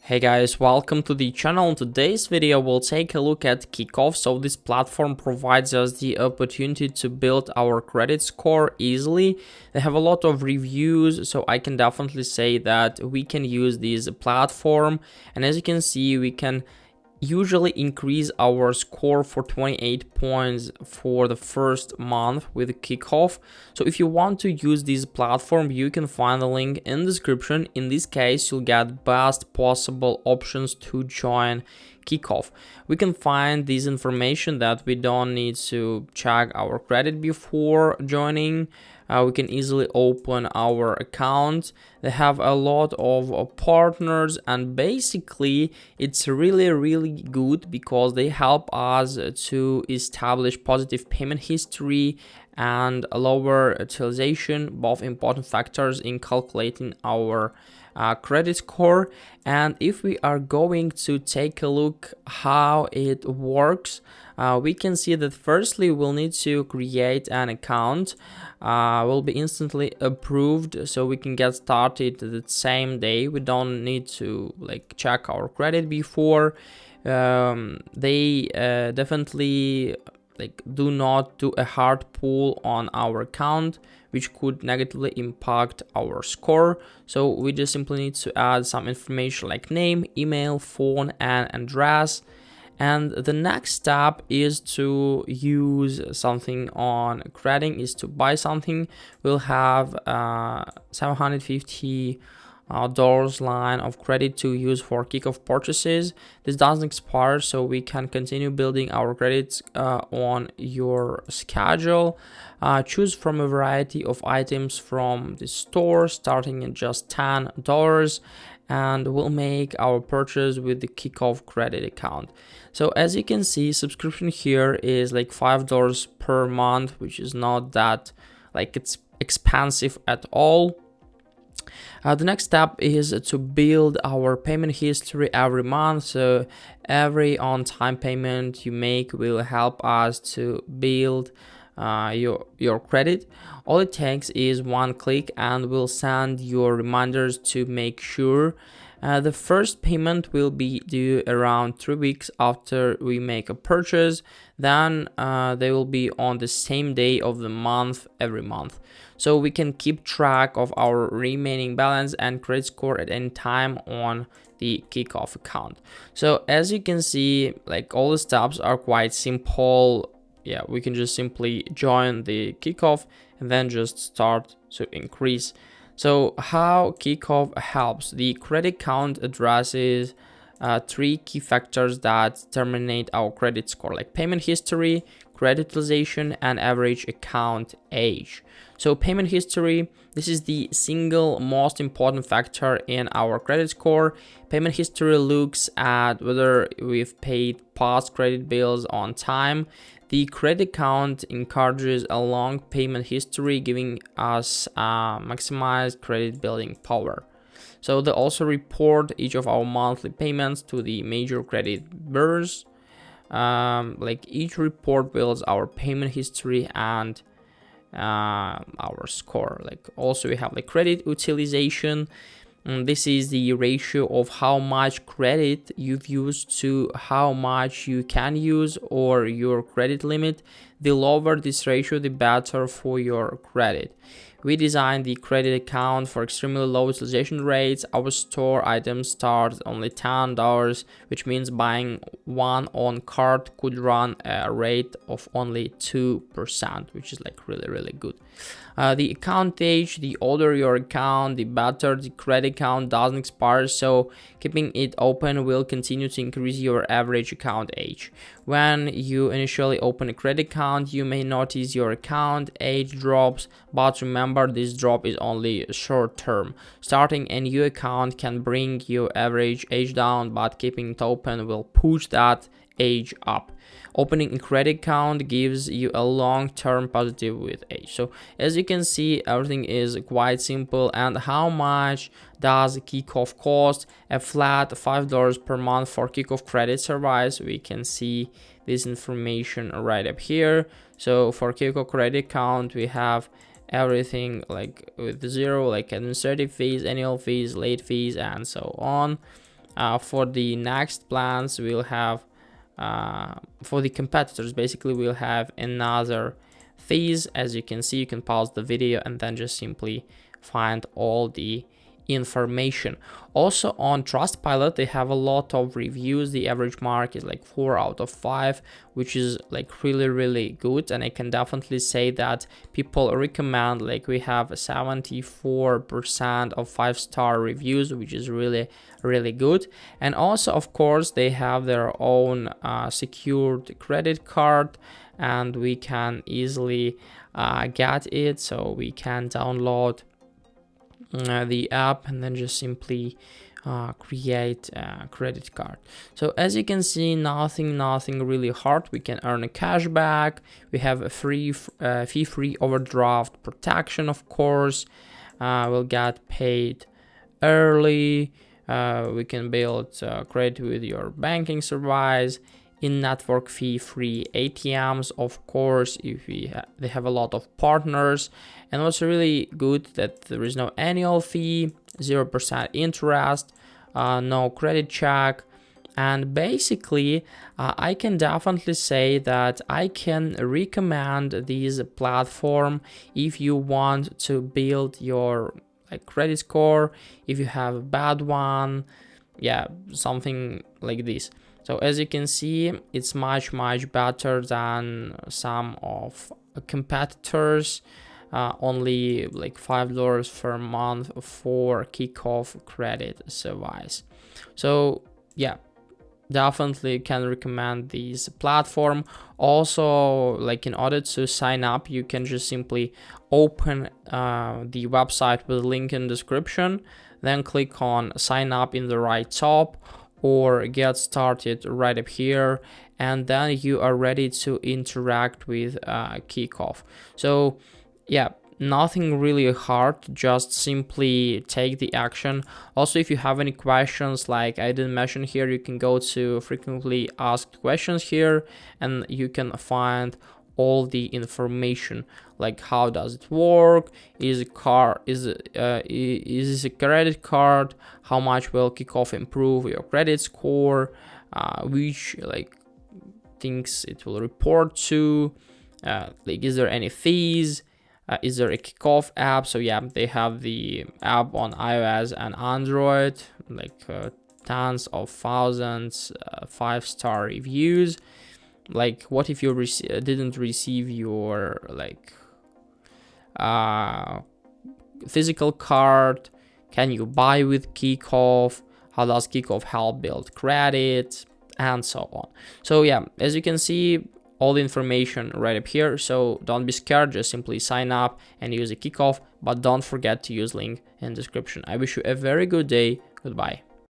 Hey guys, welcome to the channel. In today's video, we'll take a look at Kikoff. So this platform provides us the opportunity to build our credit score easily. They have a lot of reviews, so I can definitely say that we can use this platform. And as you can see, we can usually increase our score for 28 points for the first month with Kikoff. So if you want to use this platform, you can find the link in the description. In this case, you'll get best possible options to join Kikoff. We can find this information that we don't need to check our credit before joining. We can easily open our account. They have a lot of partners, and basically it's really good because they help us to establish positive payment history and lower utilization, both important factors in calculating our credit score. And if we are going to take a look how it works, we can see that firstly we'll need to create an account. Will be instantly approved, so we can get started the same day. We don't need to check our credit before. They definitely do not do a hard pull on our account, which could negatively impact our score. So we just simply need to add some information like name, email, phone, and address. And the next step is to use something on credit, is to buy something. We'll have $750 line of credit to use for Kikoff purchases. This doesn't expire, so we can continue building our credits on your schedule. Choose from a variety of items from the store, starting at just $10, and we'll make our purchase with the Kikoff Credit account. So as you can see, subscription here is like $5 per month, which is not that it's expensive at all. The next step is to build our payment history every month. So every on-time payment you make will help us to build your credit. All it takes is one click and we'll send your reminders to make sure. The first payment will be due around 3 weeks after we make a purchase. Then they will be on the same day of the month every month. So we can keep track of our remaining balance and credit score at any time on the Kikoff account. So as you can see, all the steps are quite simple. Yeah, we can just simply join the Kikoff and then just start to increase. So how Kikoff helps: the credit count addresses 3 key factors that determine our credit score, like payment history, credit utilization, and average account age. So payment history, this is the single most important factor in our credit score. Payment history looks at whether we've paid past credit bills on time. The credit count encourages a long payment history, giving us maximized credit building power. So they also report each of our monthly payments to the major credit bureaus. Each report builds our payment history and our score. Also we have credit utilization. This is the ratio of how much credit you've used to how much you can use, or your credit limit. The lower this ratio, the better for your credit. We designed the credit account for extremely low utilization rates. Our store items start at only $10, which means buying one on card could run a rate of only 2%, which is really good. The account age: the older your account, the better. The credit account doesn't expire, so keeping it open will continue to increase your average account age. When you initially open a credit account, you may notice your account age drops, but remember, this drop is only short term. Starting a new account can bring your average age down, but keeping it open will push that age up. Opening a credit account gives you a long-term positive with age. So as you can see, everything is quite simple. And how much does Kikoff cost? A flat $5 per month for Kikoff Credit service. We can see this information right up here. So for Kikoff Credit account, we have everything with zero, administrative fees, annual fees, late fees, and so on. For the next plans, we'll have for the competitors, basically we'll have another fees. As you can see, you can pause the video and then just simply find all the information. Also on Trustpilot, they have a lot of reviews. The average mark is like 4 out of 5, which is like really good, and I can definitely say that people recommend. Like we have 74% of 5-star reviews, which is really good. And also, of course, they have their own secured credit card, and we can easily get it. So we can download the app and then just simply create a credit card. So as you can see, nothing really hard. We can earn a cashback. We have a fee-free overdraft protection, of course. We'll get paid early. We can build credit with your banking service. In-network fee-free ATMs, of course, if they have a lot of partners. And what's really good, that there is no annual fee, 0% interest, no credit check. And basically, I can definitely say that I can recommend this platform if you want to build your credit score, if you have a bad one, yeah, something like this. So as you can see, it's much better than some of competitors. Only like $5 per month for Kikoff Credit service. So yeah, definitely can recommend this platform. Also, like in order to sign up, you can just simply open the website with link in description, then click on sign up in the right top, or get started right up here, and then you are ready to interact with Kikoff. So yeah, nothing really hard, just simply take the action. Also, if you have any questions, like I didn't mention here, you can go to frequently asked questions here, and you can find all the information, like how does it work, is this a credit card, how much will Kikoff improve your credit score, which things it will report to, is there any fees, is there a Kikoff app? So yeah, they have the app on iOS and Android, tons of thousands 5-star reviews. Like, what if you didn't receive your physical card? Can you buy with Kikoff? How does Kikoff help build credit? And so on. So yeah, as you can see, all the information right up here. So don't be scared, just simply sign up and use a Kikoff, but don't forget to use link in description. I wish you a very good day. Goodbye.